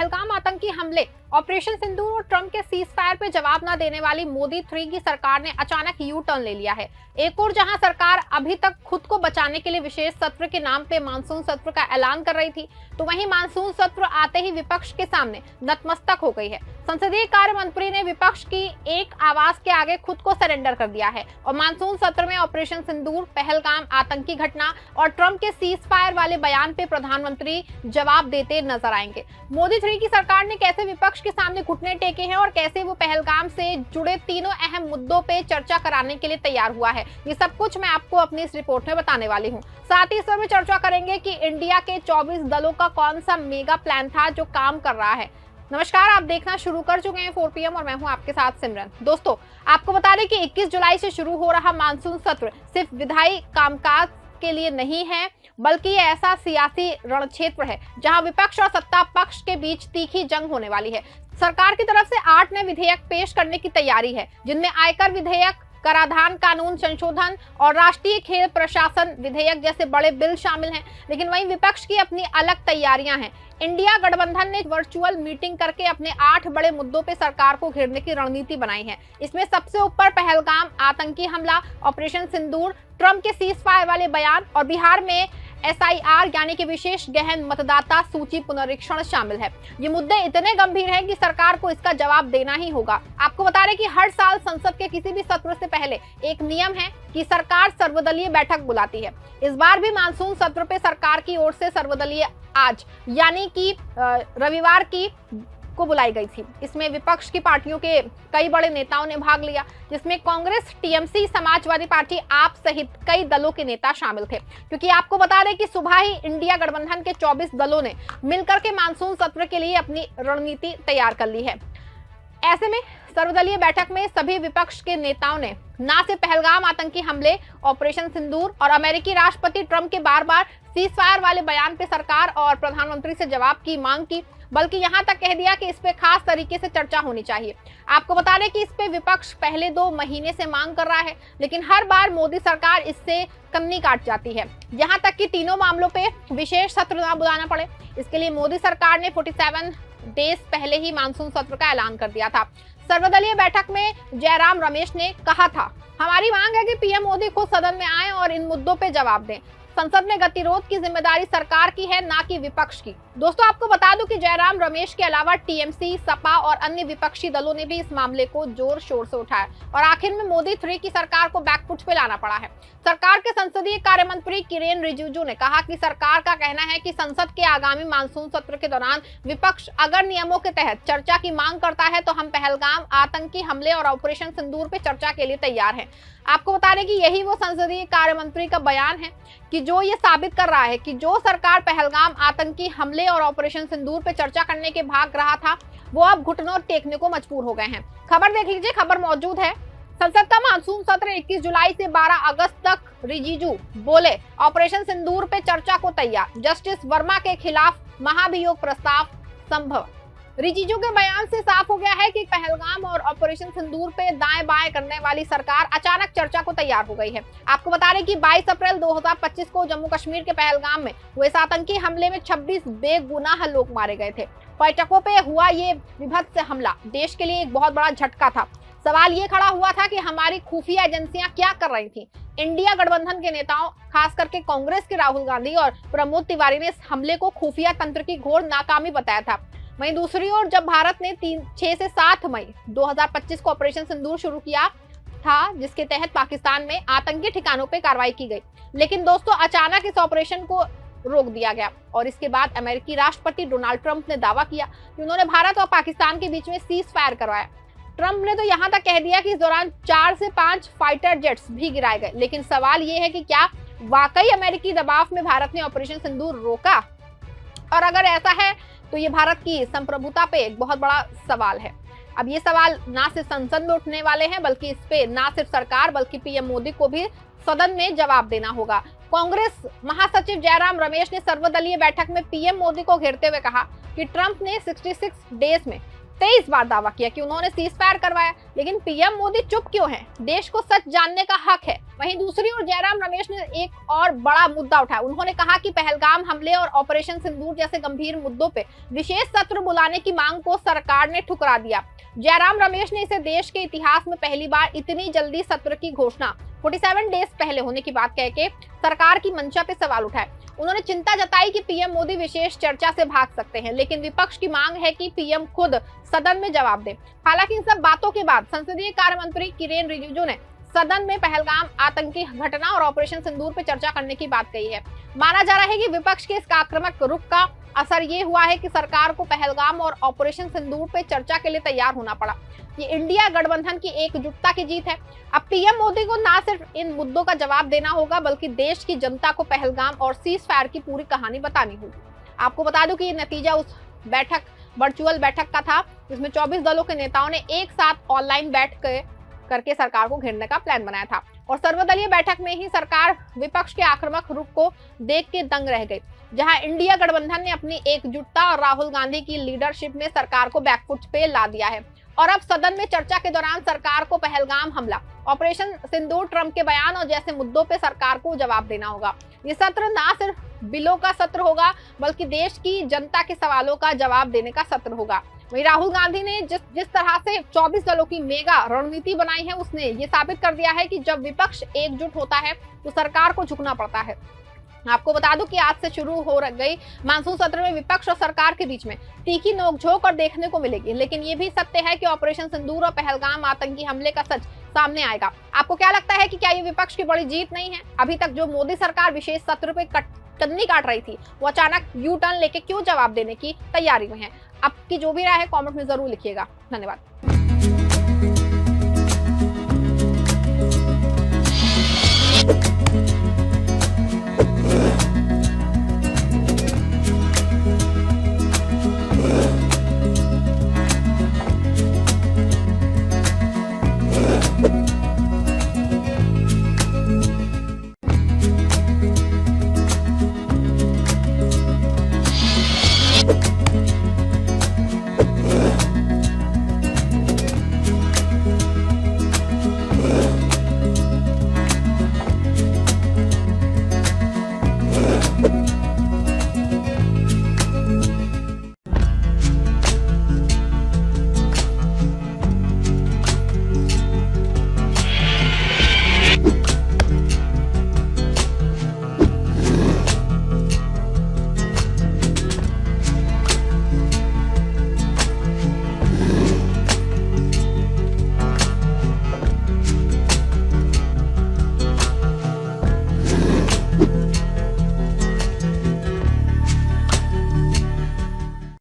पहलगाम आतंकी हमले, ऑपरेशन सिंदूर और ट्रंप के सीज फायर पे जवाब न देने वाली मोदी 3 की सरकार ने अचानक यू टर्न ले लिया है। एक और जहां सरकार अभी तक खुद को बचाने के लिए विशेष सत्र के नाम पे मानसून सत्र का ऐलान कर रही थी, तो वहीं मानसून सत्र आते ही विपक्ष के सामने नतमस्तक हो गई है। संसदीय कार्य मंत्री ने विपक्ष की एक आवाज के आगे खुद को सरेंडर कर दिया है और मानसून सत्र में ऑपरेशन सिंदूर, पहलगाम आतंकी घटना और ट्रंप के सीज फायर वाले बयान पे प्रधानमंत्री जवाब देते नजर आएंगे। मोदी 3 की सरकार ने कैसे विपक्ष के सामने घुटने टेके हैं और कैसे वो पहलगाम से जुड़े तीनों अहम मुद्दों पे चर्चा कराने के लिए तैयार हुआ है, ये सब कुछ मैं आपको अपनी इस रिपोर्ट में बताने वाली हूँ। साथ ही इस पर चर्चा करेंगे कि इंडिया के 24 दलों का कौन सा मेगा प्लान था जो काम कर रहा है। नमस्कार, आप देखना शुरू कर चुके हैं 4 PM और मैं हूं आपके साथ सिमरन। दोस्तों, आपको बता दें कि 21 जुलाई से शुरू हो रहा मानसून सत्र सिर्फ विधायी कामकाज के लिए नहीं है, बल्कि ये ऐसा सियासी रणक्षेत्र है जहां विपक्ष और सत्ता पक्ष के बीच तीखी जंग होने वाली है। सरकार की तरफ से 8 नए विधेयक पेश करने की तैयारी है, जिनमें आयकर विधेयक, कराधान कानून संशोधन और राष्ट्रीय खेल प्रशासन विधेयक जैसे बड़े बिल शामिल हैं। लेकिन वहीं विपक्ष की अपनी अलग तैयारियां हैं। इंडिया गठबंधन ने वर्चुअल मीटिंग करके अपने 8 बड़े मुद्दों पे सरकार को घेरने की रणनीति बनाई है। इसमें सबसे ऊपर पहलगाम आतंकी हमला, ऑपरेशन सिंदूर, ट्रंप के सीज फायर वाले बयान और बिहार में SIR यानी कि विशेष गहन मतदाता सूची पुनरीक्षण शामिल है। ये मुद्दे इतने गंभीर हैं कि सरकार को इसका जवाब देना ही होगा। आपको बता रहे कि हर साल संसद के किसी भी सत्र से पहले एक नियम है कि सरकार सर्वदलीय बैठक बुलाती है। इस बार भी मानसून सत्र पे सरकार की ओर से सर्वदलीय आज यानी कि रविवार को बुलाई गई थी। इसमें विपक्ष की पार्टियों के कई बड़े नेताओं ने भाग लिया, जिसमें कांग्रेस, TMC, समाजवादी पार्टी, आप सहित कई दलों के नेता शामिल थे। क्योंकि आपको बता दें कि सुबह ही इंडिया गठबंधन के 24 दलों ने मिलकर के मानसून सत्र के लिए अपनी रणनीति तैयार कर ली है। ऐसे में सर्वदलीय बैठक में सभी विपक्ष के नेताओं ने न सिर्फ पहलगाम आतंकी हमले, ऑपरेशन सिंदूर और अमेरिकी राष्ट्रपति ट्रंप के बार-बार सीज फायर वाले बयान पे सरकार और प्रधानमंत्री से जवाब की मांग की, बल्कि यहां तक कह दिया कि इस पे खास तरीके से चर्चा होनी चाहिए। आपको बता दें कि इस पे विपक्ष पहले 2 महीने से मांग कर रहा है, लेकिन हर बार मोदी सरकार इससे कन्नी काट जाती है। यहां तक कि तीनों मामलों पे विशेष सत्र न बुलाना पड़े, इसके लिए मोदी सरकार ने 47 डेज पहले ही मानसून सत्र का ऐलान कर दिया था। सर्वदलीय बैठक में जयराम रमेश ने कहा था, हमारी मांग है कि PM मोदी खुद सदन में आए और इन मुद्दों पे जवाब दें। संसद में गतिरोध की जिम्मेदारी सरकार की है, ना कि विपक्ष की। दोस्तों, आपको बता दूं कि जयराम रमेश के अलावा TMC, सपा और अन्य विपक्षी दलों ने भी इस मामले को जोर शोर से उठाया और आखिर में मोदी 3 की सरकार को बैकफुट पे लाना पड़ा है। सरकार के संसदीय कार्य मंत्री किरेन रिजिजू ने कहा कि सरकार का कहना है कि संसद के आगामी मानसून सत्र के दौरान विपक्ष अगर नियमों के तहत चर्चा की मांग करता है तो हम पहलगाम आतंकी हमले और ऑपरेशन सिंदूर पे चर्चा के लिए तैयार हैं। आपको बता दें कि यही वो संसदीय कार्य मंत्री का बयान है कि जो ये साबित कर रहा है कि जो सरकार पहलगाम आतंकी हमले और ऑपरेशन सिंदूर पे चर्चा करने के भाग रहा था, वो अब घुटनों टेकने को मजबूर हो गए हैं। खबर देख लीजिए, खबर मौजूद है। संसद का मानसून सत्र 21 जुलाई से 12 अगस्त तक। रिजिजू बोले, ऑपरेशन सिंदूर पे चर्चा को तैयार, जस्टिस वर्मा के खिलाफ महाभियोग प्रस्ताव संभव। रिजिजू के बयान से साफ हो गया है कि पहलगाम और ऑपरेशन सिंदूर पे दाएं बाएं करने वाली सरकार अचानक चर्चा को तैयार हो गई है। आपको बता रहे कि 22 अप्रैल 2025 को जम्मू कश्मीर के पहलगाम में हुए इस आतंकी हमले में 26 बेगुनाह लोग मारे गए थे। पर्यटकों पे हुआ ये विभत्स हमला देश के लिए एक बहुत बड़ा झटका था। सवाल ये खड़ा हुआ था कि हमारी खुफिया एजेंसियां क्या कर रही थी। इंडिया गठबंधन के नेताओं, खास करके कांग्रेस के राहुल गांधी और प्रमोद तिवारी ने इस हमले को खुफिया तंत्र की घोर नाकामी बताया था। वहीं दूसरी ओर जब भारत ने 6 से 7 मई 2025 को ऑपरेशन सिंदूर शुरू किया था, जिसके तहत पाकिस्तान में आतंकी ठिकानों पे कार्रवाई की गई, लेकिन दोस्तों अचानक इस ऑपरेशन को रोक दिया गया और इसके बाद अमेरिकी राष्ट्रपति डोनाल्ड ट्रंप ने दावा किया कि उन्होंने भारत और पाकिस्तान के बीच में सीज फायर करवाया। ट्रंप ने तो यहां तक कह दिया कि इस दौरान 4 से 5 फाइटर जेट्स भी गिराए गए। लेकिन सवाल ये है कि क्या वाकई अमेरिकी दबाव में भारत ने ऑपरेशन सिंदूर रोका? और अगर ऐसा है तो ये भारत की संप्रभुता पे एक बहुत बड़ा सवाल है। अब ये सवाल ना सिर्फ संसद में उठने वाले हैं, बल्कि इस पे ना सिर्फ सरकार बल्कि PM मोदी को भी सदन में जवाब देना होगा। कांग्रेस महासचिव जयराम रमेश ने सर्वदलीय बैठक में PM मोदी को घेरते हुए कहा कि ट्रंप ने 66 डेज में 23 बार दावा किया कि उन्होंने सीज फायर करवाया, लेकिन पीएम मोदी चुप क्यों हैं? देश को सच जानने का हक है। वहीं दूसरी ओर जयराम रमेश ने एक और बड़ा मुद्दा उठाया। उन्होंने कहा कि पहलगाम हमले और ऑपरेशन सिंदूर जैसे गंभीर मुद्दों पे विशेष सत्र बुलाने की मांग को सरकार ने ठुकरा दिया। जयराम रमेश ने इसे देश के इतिहास में पहली बार इतनी जल्दी सत्र की घोषणा 47 डेज पहले होने की बात कह के सरकार की मंशा पे सवाल उठाए। उन्होंने चिंता जताई कि पीएम मोदी विशेष चर्चा से भाग सकते हैं, लेकिन विपक्ष की मांग है कि पीएम खुद सदन में जवाब दें। हालांकि इन सब बातों के बाद संसदीय कार्य मंत्री किरेन रिजिजू ने सदन में पहलगाम आतंकी घटना और ऑपरेशन सिंदूर पर चर्चा करने की बात कही है। माना जा रहा है कि विपक्ष के इस आक्रामक रुख का असर ये हुआ है कि सरकार को पहलगाम और ऑपरेशन सिंदूर पे चर्चा के लिए तैयार होना पड़ा। ये इंडिया गठबंधन की एकजुटता की जीत है। अब पीएम मोदी को ना सिर्फ इन मुद्दों का जवाब देना होगा, बल्कि देश की जनता को पहलगाम और सीज फायर की पूरी कहानी बतानी होगी। आपको बता दूं कि ये नतीजा उस वर्चुअल बैठक का था, जिसमें 24 दलों के नेताओं ने एक साथ ऑनलाइन करके सरकार को घेरने का प्लान बनाया था। और सर्वदलीय बैठक में ही सरकार विपक्ष के आक्रामक रुख को देख के दंग रह गई, जहां इंडिया गठबंधन ने अपनी एकजुटता और राहुल गांधी की लीडरशिप में सरकार को बैकफुट पे ला दिया है। और अब सदन में चर्चा के दौरान सरकार को पहलगाम हमला, ऑपरेशन सिंदूर, ट्रंप के बयान और जैसे मुद्दों पे सरकार को जवाब देना होगा। ये सत्र ना सिर्फ बिलों का सत्र होगा, बल्कि देश की जनता के सवालों का जवाब देने का सत्र होगा। वहीं राहुल गांधी ने जिस तरह से 24 दलों की मेगा रणनीति बनाई है, उसने ये साबित कर दिया है कि जब विपक्ष एकजुट होता है तो सरकार को झुकना पड़ता है। आपको बता दूं कि आज से शुरू हो गई मानसून सत्र में विपक्ष और सरकार के बीच में तीखी नोकझोंक और देखने को मिलेगी, लेकिन ये भी सत्य है कि ऑपरेशन सिंदूर और पहलगाम आतंकी हमले का सच सामने आएगा। आपको क्या लगता है कि क्या ये विपक्ष की बड़ी जीत नहीं है? अभी तक जो मोदी सरकार विशेष सत्र पे कन्नी काट रही थी, वो अचानक यू टर्न लेके क्यों जवाब देने की तैयारी में है? आपकी जो भी राय है कमेंट में जरूर लिखिएगा। धन्यवाद।